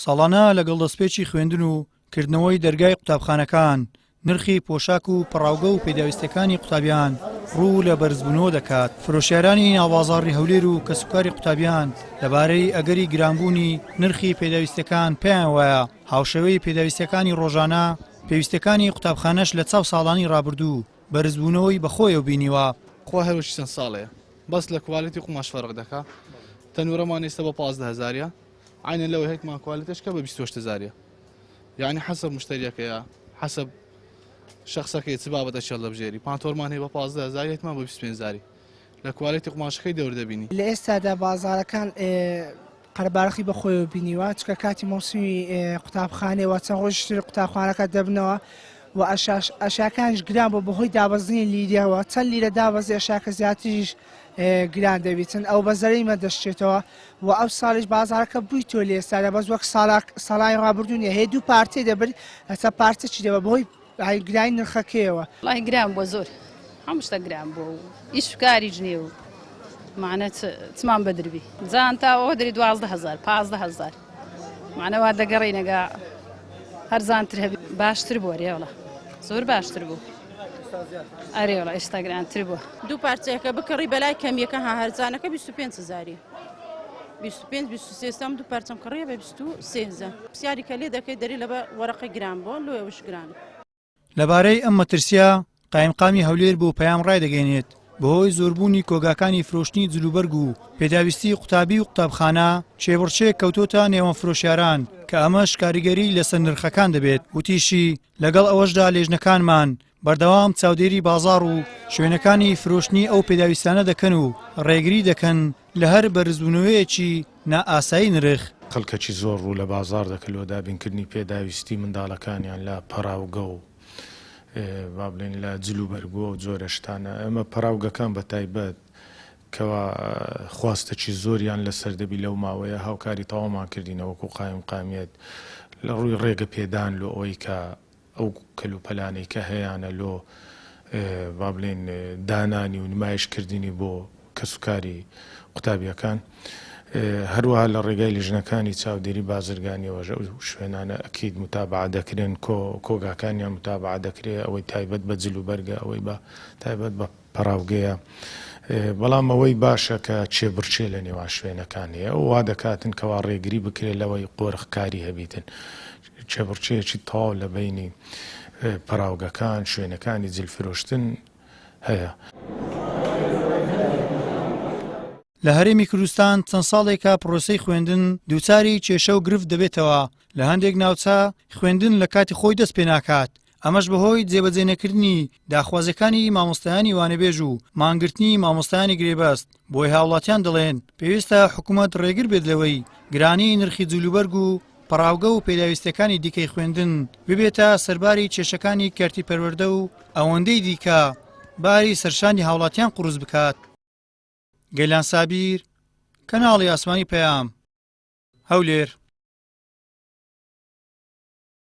ساڵانە لەگەڵ دەستپێکی خوێندن و کردنەوەی دەرگای قوتابخانەکان نرخی پۆشاک و پەڕاوگە و پێداویستەکانی قوتابیان ڕوو لە بەرزبوونەوە دەکات. فرۆشیارانی ناوبازاڕی هەولێر و کەسوکاری قوتابیان لەبارەی ئەگەری گرانبوونی نرخی پێداویستەکان پێیان وایە هاوشێوەی پێداویستەکانی ڕۆژانە پێویستەکانی قوتابخانەش لە چاو ساڵانی ڕابردوو بەرزبوونەوەی بەخۆیەوە بینیوە. خۆ هەروەشی چەند ساڵەیە بەس لە کوالیتی قوماش فەرق دەکا. تەنورەمان ئێستا بە 15,000 عینە لەوەی هەیتمان کوالیتیش کە بە 28,000 یعنی حسب مشتریەکەیە حسب شخصەکەی چ بابەتە چێڵ دەبژێری پانتۆرمان هەیە بە 15,000 هەیتمان بە 25,000 لە کوالیتی قوماشەکەی دەور دەبینی. لە ئێستادا بازارەکان قەرەبارەخی بەخۆیەوە بینیوە چکە کاتی مۆسمی قوتابخانەوە چەند ڕۆژتر قوتابخانەکە دەبنەوە و ئەشاکانش گران بۆ بەهۆی دابەزنی لیرەوە چەند لیرە دابەزی ئەشاکە زیاتریش گران دەبیتن ئەو بەزەرەیمە دەشتێتەوە و ئەو ساڵیش بازارەکە بووی تۆ لە ئێستادا بەس وەک ساڵای ڕابردوونیە هەیە دوو پارتێ دەبێت ئەستا پارتێکی دەبە بەهۆی گرانی نرخەکەیەوە. وڵای گران بۆ زۆر هەموو شتە گران بۆ و ئیش کاریش نییە و معنە چمان بەدربی جان تاەوە دەری 12,000 15,000 معنەوا دەگەڕێنەگە هەرزانتر هەبی باشتر بووە ڕێوڵە زۆر باشتر بوو ئەرێوڵە ئێستا گرانتر بووە. دوو پارچەیەکە بکڕی بەلای کەمیەکە هەرزانەکە 25,000 25-23 دوو پارچەم کڕیە بە 23 پرسیاری کە لێ دەکەی دەری لەبە وەرەقی گران بۆ لۆیەوەش گرانە. لەبارەی ئەم مەترسیە قایمقامی هەولێر بۆ پەیام ڕایدەگەێنێت بەهۆی زۆربوونی کۆگاکانی فرۆشتنی جلوبەرگ و پێداویستی قوتابی و قوتابخانە چێبڕچێک کەوتۆتە نێوان فرۆشیاران کە ئەمەش کاریگەری لەسەر نرخەکان دەبێت وتیشی لەگەڵ ئەوەشدا لێژنەکانمان بەردەوام چاودێری بازاڕ و شوێنەکانی فرۆشتنی ئەو پێداویستانە دەکەن و ڕێگری دەکەن لە هەر بەرزبوونەوەیەکی نائاسایی نرخ. خەڵکەکی زۆر ڕوو لە بازار دەکەن لە دابینکردنی پێداویستی منداڵەکانیان لە پەراوگە و با بڵێن لە جلوبەرگووە و جۆرە شتانە ئەمە پەراوگەکان بە تایبەت کەوا خواستەکی زۆریان لەسەر دەبی لەو ماوەیە هاوکاری تەواومان کردینەوەکو قایمقامیەت لە ڕووی ڕێگە پێدان لۆ ئەوەی کە ئەو کەلوپەلانەی کە هەیەیانە لۆ با بڵێن دانانی و نمایشکردنی بۆ کەسوکاری قوتابیەکان هەروەها لە ڕێگای لیژنەکانی چاودێری بازرگانیەوە شوێنانە ئەکید متابعە دەکرێن کۆگاکانیان متابعە دەکرێت ئەوەی تایبەت بە جلوبەرگە ئەوەی بە تایبەت بە پەراوگەیە بەڵام ئەوەی باشە کە چێبڕچێ لە نێوان شوێنەکان هەیە ئەو وا دەکاتن کەوا ڕێگری بکرێت لەوەی قۆرخکاری هەبیتن چێبڕچێکی تەواو لە بینی پەراوگەکان شوێنەکانی جلفرۆشتن هەیە. لە هەرێمی کوردستان چەند ساڵێکە پرۆسەی خوێندن دووچاری کێشە و گرفت دەبێتەوە لە هەندێک ناوچە خوێندن لە کاتی خۆی دەست پێ ناکات ئەمەش بەهۆی جێبەجێ نەکردنی داخوازەکانی مامۆستایانی وانەبێژ و مانگرتنی مامۆستایانی گرێبەست بۆی هاوڵاتیان دەڵێن پێویستە حکوومەت ڕێگر بێت لەوەی گرانی نرخی جلوبەرگ و پەراوگە و پێداویستەکانی دیکەی خوێندن ببێتە سەرباری کێشەکانی کەرتی پەروەردە و ئەوەندەی دیکە باری سەرشانی هاوڵاتیان قوروز بکات. گەیلان سابیر، کەناڵی ئاسمانی پەیام، هەولێر.